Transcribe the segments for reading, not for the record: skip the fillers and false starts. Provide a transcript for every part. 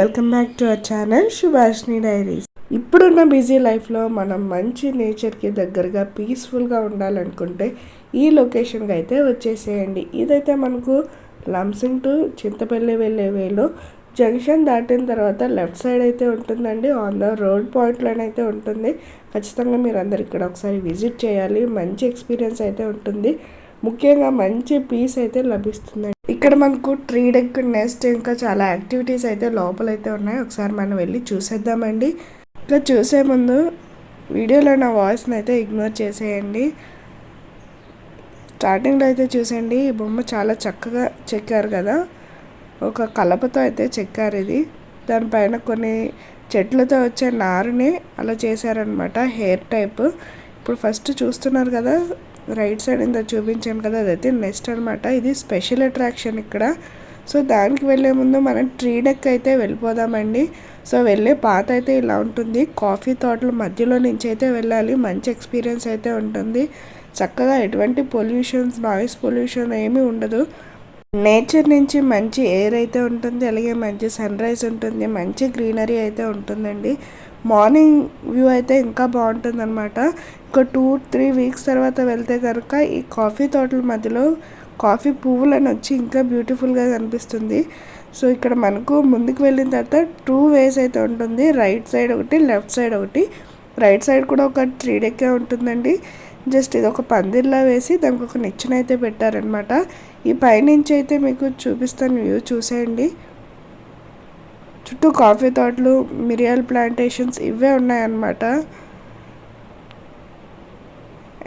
Welcome back to our channel Subhashini diaries. ఇప్పుడున్న busy లైఫ్లో మనం మంచి నేచర్కి దగ్గరగా పీస్ఫుల్గా ఉండాలనుకుంటే ఈ లొకేషన్కి అయితే వచ్చేసేయండి. ఇదైతే మనకు లంసింగ్ టు చింతపల్లి వెళ్ళే వేలో జంక్షన్ దాటిన తర్వాత లెఫ్ట్ సైడ్ అయితే ఉంటుందండి. ఆన్ ద రోడ్ పాయింట్లోనైతే ఉంటుంది. ఖచ్చితంగా మీరు అందరు ఇక్కడ ఒకసారి విజిట్ చేయాలి. మంచి ఎక్స్పీరియన్స్ అయితే ఉంటుంది. ముఖ్యంగా మంచి పీస్ అయితే లభిస్తుందండి. ఇక్కడ మనకు ట్రీ డెక్, నెస్ట్, ఇంకా చాలా యాక్టివిటీస్ అయితే లోపలైతే ఉన్నాయి. ఒకసారి మనం వెళ్ళి చూసేద్దామండి. ఇంకా చూసే ముందు వీడియోలో నా వాయిస్ని అయితే ఇగ్నోర్ చేసేయండి. స్టార్టింగ్లో అయితే చూసేయండి, ఈ బొమ్మ చాలా చక్కగా చెక్కారు కదా. ఒక కలపతో అయితే చెక్కారు ఇది. దానిపైన కొన్ని చెట్లతో వచ్చే నారుని అలా చేశారనమాట, హెయిర్ టైప్. ఇప్పుడు ఫస్ట్ చూస్తున్నారు కదా, రైట్ సైడ్ ఇంత చూపించాను కదా, అదైతే నెక్స్ట్ అనమాట. ఇది స్పెషల్ అట్రాక్షన్ ఇక్కడ. సో దానికి వెళ్ళే ముందు మనం ట్రీ డెక్ అయితే వెళ్ళిపోదామండి. సో వెళ్ళే పాత అయితే ఇలా ఉంటుంది. కాఫీ తోటల మధ్యలో నుంచి అయితే వెళ్ళాలి. మంచి ఎక్స్పీరియన్స్ అయితే ఉంటుంది. చక్కగా ఎటువంటి పొల్యూషన్స్, నాయిస్ పొల్యూషన్ ఏమీ ఉండదు. నేచర్ నుంచి మంచి ఎయిర్ అయితే ఉంటుంది. అలాగే మంచి సన్ రైజ్ ఉంటుంది. మంచి గ్రీనరీ అయితే ఉంటుందండి. మార్నింగ్ వ్యూ అయితే ఇంకా బాగుంటుంది అనమాట. ఒక 2-3 వీక్స్ తర్వాత వెళ్తే కనుక ఈ కాఫీ తోటల మధ్యలో కాఫీ పువ్వులను వచ్చి ఇంకా బ్యూటిఫుల్గా కనిపిస్తుంది. సో ఇక్కడ మనకు ముందుకు వెళ్ళిన తర్వాత 2 వేస్ అయితే ఉంటుంది. రైట్ సైడ్ ఒకటి, లెఫ్ట్ సైడ్ ఒకటి. రైట్ సైడ్ కూడా ఒక 3 డెక్కే ఉంటుందండి. జస్ట్ ఇది ఒక పందిర్లా వేసి దానికి ఒక నిచ్చెన అయితే పెట్టారనమాట. ఈ పైనుంచి అయితే మీకు చూపిస్తాను, వ్యూ చూసేయండి. చుట్టూ కాఫీ తోటలు, మిరియాల ప్లాంటేషన్స్ ఇవే ఉన్నాయన్నమాట.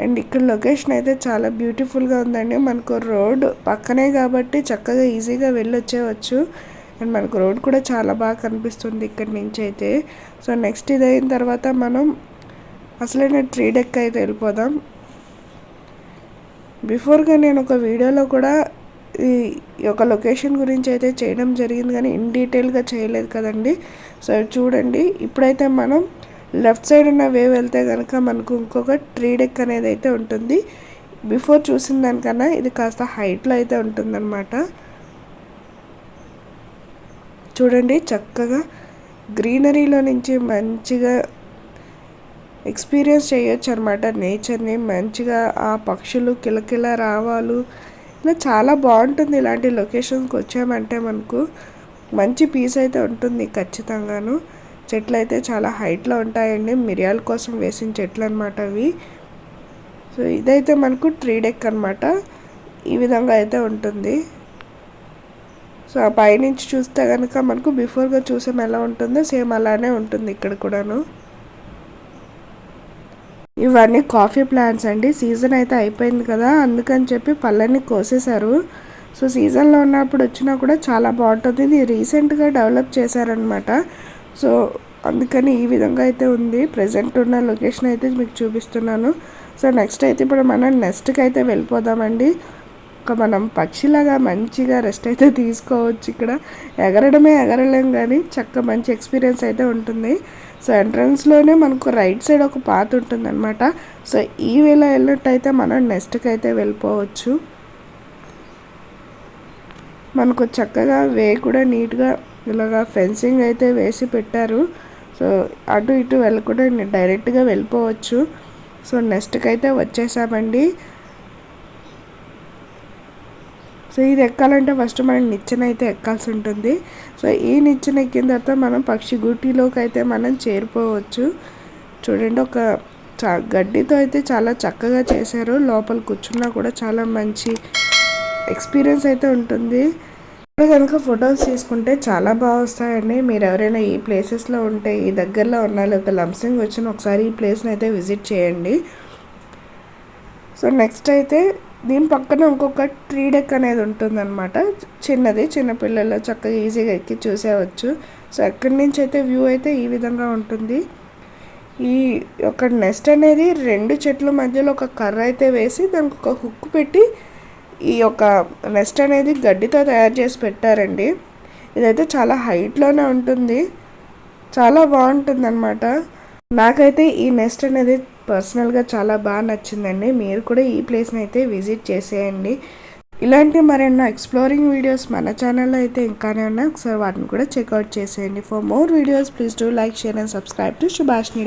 అండ్ ఇక్కడ లొకేషన్ అయితే చాలా బ్యూటిఫుల్గా ఉందండి. మనకు రోడ్ పక్కనే కాబట్టి చక్కగా ఈజీగా వెళ్ళొచ్చేవచ్చు. అండ్ మనకు రోడ్ కూడా చాలా బాగా కనిపిస్తుంది ఇక్కడి నుంచి అయితే. సో నెక్స్ట్ ఇది అయిన తర్వాత మనం అసలైన ట్రీ డెక్ అయితే వెళ్ళిపోదాం. బిఫోర్గా నేను ఒక వీడియోలో కూడా ఈ యొక్క లొకేషన్ గురించి అయితే చేయడం జరిగింది, కానీ ఇన్ డీటెయిల్గా చేయలేదు కదండి. సో చూడండి, ఇప్పుడైతే మనం లెఫ్ట్ సైడ్ ఉన్న వే వెళ్తే కనుక మనకు ఇంకొక ట్రీ డెక్ అనేది అయితే ఉంటుంది. బిఫోర్ చూసిన దానికన్నా ఇది కాస్త హైట్లో అయితే ఉంటుందన్నమాట. చూడండి, చక్కగా గ్రీనరీలో నుంచి మంచిగా ఎక్స్పీరియన్స్ చేయొచ్చు అనమాట నేచర్ని. మంచిగా ఆ పక్షులు కిలకిల రావాలు, ఇలా చాలా బాగుంటుంది. ఇలాంటి లొకేషన్స్కి వచ్చామంటే మనకు మంచి పీస్ అయితే ఉంటుంది ఖచ్చితంగాను. చెట్లు అయితే చాలా హైట్లో ఉంటాయండి. మిరియాల కోసం వేసిన చెట్లు అనమాట అవి. సో ఇదైతే మనకు ట్రీ డెక్ అనమాట. ఈ విధంగా అయితే ఉంటుంది. సో ఆ పైనుంచి చూస్తే కనుక మనకు బిఫోర్గా చూసాం ఎలా ఉంటుందో సేమ్ అలానే ఉంటుంది ఇక్కడ కూడాను. ఇవన్నీ కాఫీ ప్లాంట్స్ అండి. సీజన్ అయితే అయిపోయింది కదా, అందుకని చెప్పి పళ్ళని కోసేశారు. సో సీజన్లో ఉన్నప్పుడు వచ్చినా కూడా చాలా బాగుంటుంది. ఇది రీసెంట్గా డెవలప్ చేశారనమాట. సో అందుకని ఈ విధంగా అయితే ఉంది. ప్రజెంట్ ఉన్న లొకేషన్ అయితే మీకు చూపిస్తున్నాను. సో నెక్స్ట్ అయితే ఇప్పుడు మనం నెక్స్ట్కి అయితే వెళ్ళిపోదామండి. ఒక మనం పక్షిలాగా మంచిగా రెస్ట్ అయితే తీసుకోవచ్చు. ఇక్కడ ఎగరలేం కానీ చక్కగా మంచి ఎక్స్పీరియన్స్ అయితే ఉంటుంది. సో ఎంట్రన్స్లోనే మనకు రైట్ సైడ్ ఒక పాత్ ఉంటుంది అనమాట. సో ఈ వేళ వెళ్ళినట్టయితే మనం నెక్స్ట్కి అయితే వెళ్ళిపోవచ్చు. మనకు చక్కగా వే కూడా నీట్గా ఇలాగా ఫెన్సింగ్ అయితే వేసి పెట్టారు. సో అటు ఇటు వెళ్ళకుండా డైరెక్ట్గా వెళ్ళిపోవచ్చు. సో నెక్స్ట్కి అయితే వచ్చేసామండి. సో ఇది ఎక్కాలంటే ఫస్ట్ మనం నిచ్చెన అయితే ఎక్కాల్సి ఉంటుంది. సో ఈ నిచ్చెన ఎక్కిన తర్వాత మనం పక్షి గూటిలోకి అయితే మనం చేరిపోవచ్చు. చూడండి, ఒక గడ్డితో అయితే చాలా చక్కగా చేశారు. లోపల కూర్చున్నా కూడా చాలా మంచి ఎక్స్పీరియన్స్ అయితే ఉంటుంది. ఇప్పుడు కనుక ఫొటోస్ తీసుకుంటే చాలా బాగా వస్తాయండి. మీరు ఎవరైనా ఈ ప్లేసెస్లో ఉంటే, ఈ దగ్గరలో ఉన్న లేకపోతే లంసింగ్ వచ్చిన ఒకసారి ఈ ప్లేస్ని అయితే విజిట్ చేయండి. సో నెక్స్ట్ అయితే దీని పక్కన ఇంకొక ట్రీ డెక్ అనేది ఉంటుందన్నమాట. చిన్నది, చిన్నపిల్లలు చక్కగా ఈజీగా ఎక్కి చూసేవచ్చు. సో ఎక్కడి నుంచి అయితే వ్యూ అయితే ఈ విధంగా ఉంటుంది. ఈ యొక్క నెస్ట్ అనేది 2 చెట్ల మధ్యలో ఒక కర్ర అయితే వేసి దానికి ఒక హుక్ పెట్టి ఈ యొక్క నెస్ట్ అనేది గడ్డితో తయారు చేసి పెట్టారండి. ఇదైతే చాలా హైట్లోనే ఉంటుంది. చాలా బాగుంటుంది అనమాట. నాకైతే ఈ నెస్ట్ అనేది పర్సనల్గా చాలా బాగా నచ్చిందండి. మీరు కూడా ఈ ప్లేస్ని అయితే విజిట్ చేసేయండి. ఇలాంటి మరెన్నో ఎక్స్ప్లోరింగ్ వీడియోస్ మన ఛానల్లో అయితే ఇంకానే ఉన్నాయి. ఒకసారి వాటిని కూడా చెక్అవుట్ చేసేయండి. For more videos please do like, share and subscribe to Subhashini.